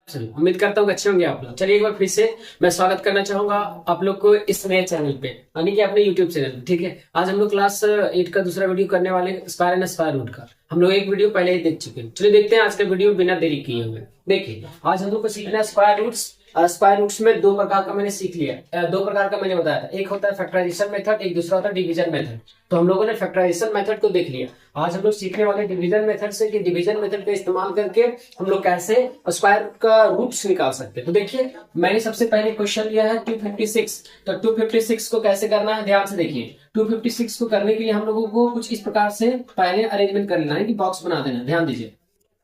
उम्मीद करता हूँ अच्छे होंगे आप लोग। चलिए एक बार फिर से मैं स्वागत करना चाहूंगा आप लोग को इस नए चैनल पे, यानी कि अपने यूट्यूब चैनल। ठीक है, आज हम लोग क्लास 8 का दूसरा वीडियो करने वाले हैं, स्क्वायर एंड स्क्वायर रूट का। हम लोग एक वीडियो पहले ही देख चुके हैं। चलिए देखते हैं आज का वीडियो बिना देरी किए हुए। देखिए आज हम लोग को सीखना है स्क्वायर रूट्स। स्क्वायर रूट्स में दो प्रकार का मैंने सीख लिया, दो प्रकार का मैंने बताया था। एक होता है फैक्टराइजेशन मेथड, एक दूसरा होता है डिवीजन मेथड। तो हम लोगों ने फैक्टराइजेशन मेथड को देख लिया। आज हम लोग सीखने वाले डिवीजन मेथड से कि डिवीजन मेथड का इस्तेमाल करके हम लोग कैसे स्क्वायर का रूट्स निकाल सकते हैं। तो देखिए मैंने सबसे पहले क्वेश्चन लिया है 256। तो 256 को कैसे करना है ध्यान से देखिए। 256 को करने के लिए हम लोगों को कुछ इस प्रकार से पहले अरेंजमेंट कर लेना है कि बॉक्स बना देना। ध्यान दीजिए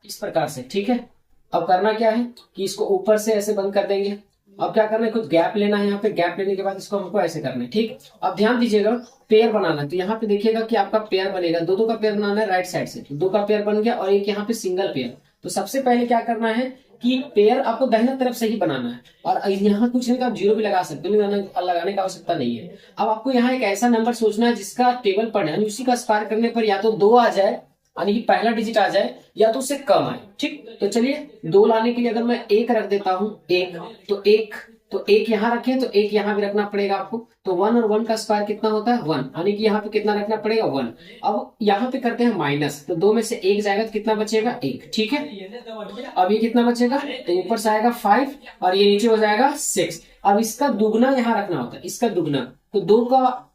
इस प्रकार से। ठीक है, अब करना क्या है कि इसको ऊपर से ऐसे बंद कर देंगे। अब क्या करना है, कुछ गैप लेना है। यहाँ पे गैप लेने के बाद इसको हमको ऐसे करना है। ठीक, अब ध्यान दीजिएगा पेयर बनाना है। तो यहाँ पे देखिएगा कि आपका पेयर बनेगा, दो का पेयर बनाना है राइट साइड से। तो दो का पेयर बन गया और एक यहाँ पे सिंगल पेयर। तो सबसे पहले क्या करना है कि पेयर आपको दाहिना तरफ से ही बनाना है। और यहाँ कुछ नहीं, आप जीरो भी लगा सकते हो, लगाने की आवश्यकता नहीं है। अब आपको यहाँ एक ऐसा नंबर सोचना है जिसका टेबल पर यानी उसी का स्क्वायर करने पर या तो 2 आ जाए, यानी कि पहला डिजिट आ जाए, या तो उससे कम आए। ठीक, तो चलिए 2 लाने के लिए अगर मैं 1 रख देता हूं, तो एक यहाँ रखें तो एक यहाँ भी रखना पड़ेगा आपको। तो 1 और 1 का स्क्वायर कितना होता है 1, यानी कि यहाँ पे कितना रखना पड़ेगा 1। अब यहाँ पे करते हैं माइनस, तो 2 में से 1 जाएगा तो कितना बचेगा 1। ठीक है, अब ये कितना बचेगा, तो ऊपर से आएगा 5 और ये नीचे हो जाएगा 6। अब इसका दुगना यहाँ रखना होता है, इसका दुगना। तो 2 का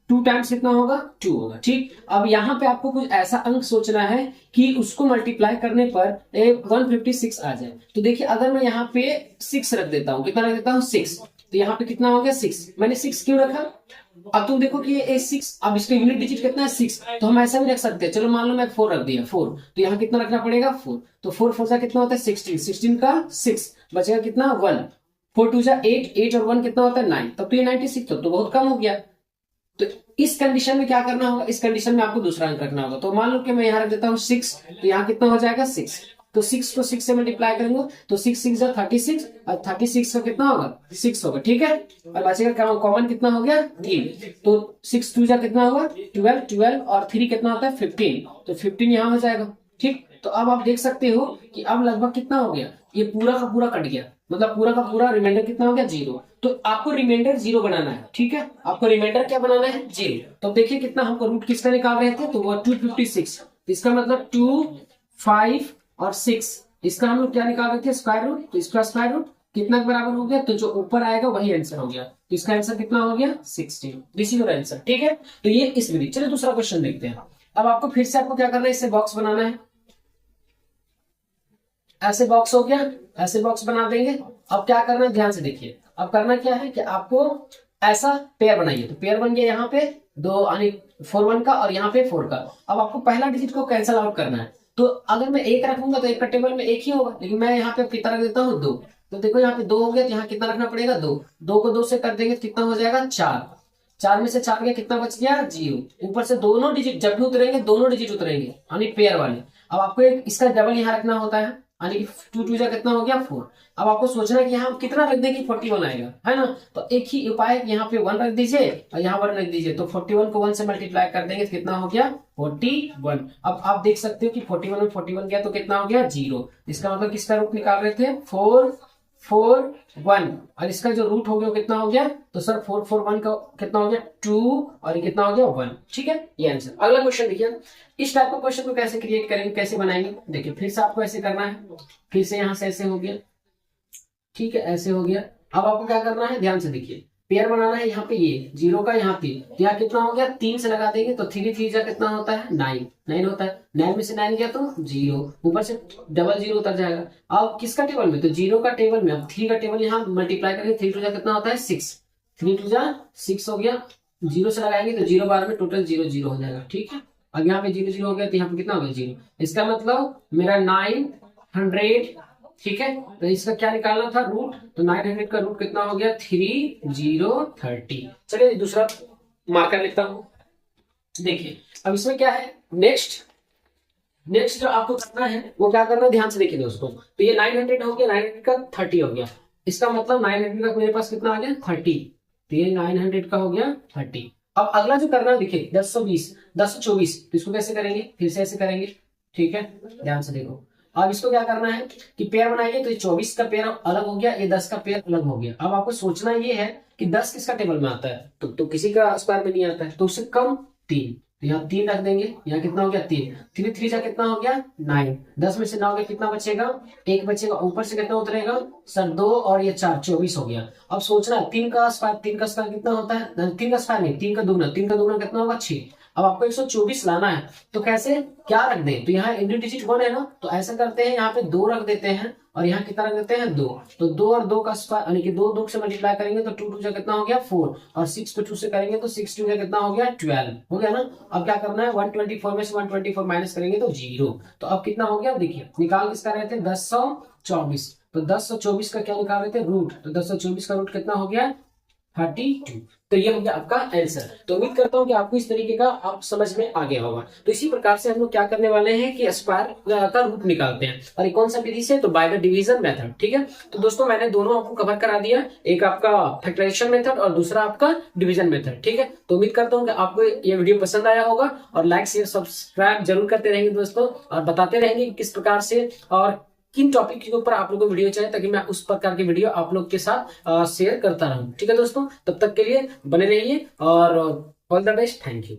2 टाइम्स कितना होगा 2 होगा। ठीक, अब यहाँ पे आपको कुछ ऐसा अंक सोचना है कि उसको मल्टीप्लाई करने पर 156 आ जाए। तो देखिए अगर मैं यहाँ पे 6 रख देता हूँ, कितना रख देता हूँ 6, तो यहाँ पे कितना हो गया 6। मैंने 6 क्यों रखा, अब तुम देखो कि ये 6, अब इसका यूनिट डिजिट कितना है 6। तो हम ऐसा भी रख सकते हैं, चलो मान लो मैं 4 रख दिया 4, तो यहाँ कितना रखना पड़ेगा 4। तो 4 4 का कितना होता है 16, 16 का 6 बचेगा कितना 1। 4 2 जा 8, 8 और 1 कितना होता है 9, तब तो ये 96 तो बहुत कम हो गया। तो इस कंडीशन में क्या करना होगा, इस कंडीशन में आपको दूसरा अंक रखना होगा। तो मान लो कि मैं यहाँ रख देता हूँ 6, तो यहाँ कितना हो जाएगा 6। तो 6 को 6 से मल्टीप्लाई करेंगे तो 6 6 जा 36 और 36 का कितना होगा 6 होगा। ठीक है, और बचेगा कॉमन कितना हो गया 3। तो 6 2 जा कितना होगा 12, 12 और 3 कितना होता है 15। तो 15 यहाँ हो जाएगा। ठीक, तो अब आप देख सकते हो कि अब लगभग कितना हो गया, ये पूरा का पूरा कट गया, मतलब पूरा का पूरा रिमाइंडर कितना हो गया 0। तो आपको रिमाइंडर 0 बनाना है। ठीक है, आपको रिमाइंडर क्या बनाना है 0। तो देखिए कितना हमको रूट किसका निकाल रहे थे, तो वो 256। इसका मतलब 2 5 और 6, इसका हम लोग क्या निकाल रहे थे स्क्वायर रूट। तो इसका स्क्वायर रूट कितना बराबर हो गया, तो जो ऊपर आएगा वही आंसर हो गया। तो इसका आंसर कितना हो गया 16। This is your answer. ठीक है, तो ये इस विधि। चलिए दूसरा क्वेश्चन देखते हैं। अब आपको फिर से आपको क्या करना है, इससे बॉक्स बनाना है। ऐसे बॉक्स हो गया, ऐसे बॉक्स बना देंगे। अब क्या करना है ध्यान से देखिए। अब करना क्या है कि आपको ऐसा पेयर बनाइए। तो पेयर बन गया यहाँ पे 2 यानी 4 1 का और यहाँ पे 4 का। अब आपको पहला डिजिट को कैंसिल आउट करना है। तो अगर मैं 1 रखूंगा तो एक का टेबल में 1 ही होगा, लेकिन मैं यहाँ पे कितना रख देता हूँ 2। तो देखो यहाँ पे 2 हो गया, तो यहाँ कितना रखना पड़ेगा 2। 2 को 2 से कर देंगे तो कितना हो जाएगा 4। 4 में से 4 गया कितना बच गया 0। ऊपर से दोनों डिजिट जब भी उतरेंगे दोनों डिजिट उतरेंगे यानी पेयर वाले। अब आपको एक इसका डबल यहाँ रखना होता है, यानी कि 2 2 जा कितना हो गया 4। अब आपको सोचना है कि यहाँ कितना रख दें कि 41 आएगा, है ना। तो एक ही उपाय है कि यहाँ पे 1 रख दीजिए और यहाँ 1 रख दीजिए। तो 41 को 1 से मल्टीप्लाई कर देंगे तो कितना हो गया 41। अब आप देख सकते हो कि 41 में 41 गया तो कितना हो गया 0। इसका मतलब किसका रूट निकाल रहे थे 4 4 1, और इसका जो रूट हो गया कितना हो गया, तो सर 4 4 1 का कितना हो गया 2 और ये कितना हो गया 1। ठीक है, ये आंसर। अगला क्वेश्चन देखिए। इस टाइप का क्वेश्चन को कैसे क्रिएट करेंगे, कैसे बनाएंगे, देखिए फिर से आपको ऐसे करना है। फिर से यहाँ से ऐसे हो गया, ठीक है ऐसे हो गया। अब आपको क्या करना है ध्यान से देखिए, पेयर बनाना है। यहाँ पे ये 0 का यहाँ पे, तो यहाँ कितना हो गया 3 से लगा देंगे तो 3 3 जा कितना होता है 9 9 होता है। 9 में से 9 गया तो 0, ऊपर से डबल 0 उतर जाएगा। अब किसका टेबल में, तो 0 का टेबल में। अब 3 का टेबल यहाँ मल्टीप्लाई करेंगे, 3 2 जा कितना होता है 6। 3 2 जा 6 हो गया। 0 से लगाएंगे तो 0 बार में टोटल 0 0 हो जाएगा। ठीक है, अब यहाँ पे 0 0 हो गया तो यहाँ पे कितना हो गया 0। इसका मतलब मेरा 900। ठीक है, तो इसका क्या निकालना था रूट, तो 900 का रूट कितना हो गया 3030। चलिए दूसरा मार्कर लिखता हूं। देखिए अब इसमें क्या है, नेक्स्ट जो आपको करना है वो क्या करना है ध्यान से देखिए दोस्तों। तो ये 900 हो गया, 900 का 30 हो गया। इसका मतलब 900 का मेरे पास कितना आ गया 30। तो ये 900 का हो गया 30। अब अगला जो करना है देखिए 1020 1024, तो इसको कैसे करेंगे, फिर से ऐसे करेंगे। ठीक है, ध्यान से देखो। अब इसको क्या करना है कि पेयर बनाइए, तो ये 24 का पेयर अलग हो गया, ये 10 का पेयर अलग हो गया। अब आपको सोचना ये है कि 10 किसका टेबल में आता है, तो किसी का स्क्वायर में नहीं आता है, तो उससे कम 3, तो यहाँ 3 रख देंगे। यहाँ कितना हो गया 3, 3 3 जा कितना हो गया 9, 10 में से 9 गया कितना बचेगा, 1 बचेगा, ऊपर से कितना उतरेगा सर 2 और ये 4, 24 हो गया। अब सोचना है 3 का स्क्वायर, 3 का स्क्वायर कितना होता है, 3 का स्क्वायर नहीं 3 का दुगना, 3 का दुगना कितना होगा 6। अब आपको 124 लाना है, तो कैसे क्या रख दें, तो यहाँ इंडियो डिजिट 1 है ना, तो ऐसा करते हैं यहाँ पे 2 रख देते हैं और यहाँ कितना रख देते हैं 2, तो 2 और 2 का स्क्वायर यानी कि 2 2 से मल्टीप्लाई करेंगे तो 2 2 से कितना हो गया 4, और 6 पे 2 से करेंगे तो 6 2 का कितना हो गया 12 हो गया ना। अब क्या करना है 124 में से 124 माइनस करेंगे तो 0, तो अब कितना हो गया देखिए, निकाल किसका रहे थे 1024, तो 1024 का क्या निकाल रहे थे रूट, तो 1024 का रूट कितना हो गया 32। तो ये हो गया आपका आंसर। तो उम्मीद करता हूँ कि आपको इस तरीके का आप समझ में आ गया होगा। तो इसी प्रकार से हम लोग क्या करने वाले हैं कि स्क्वायर का रूट निकालते हैं, और ये कौन सा विधि से, तो बाय द डिवीजन मेथड। ठीक है, तो दोस्तों मैंने दोनों आपको कवर करा दिया, एक आपका फैक्टराइजेशन मेथड और दूसरा आपका डिवीजन मेथड। ठीक है, तो उम्मीद करता हूँ कि आपको ये वीडियो पसंद आया होगा, और लाइक शेयर सब्सक्राइब जरूर करते रहेंगे दोस्तों, और बताते रहेंगे कि किस प्रकार से और किन टॉपिक के ऊपर आप लोगों को वीडियो चाहिए, ताकि मैं उस प्रकार की वीडियो आप लोग के साथ शेयर करता रहूं। ठीक है दोस्तों, तब तक के लिए बने रहिए और all the best, thank you.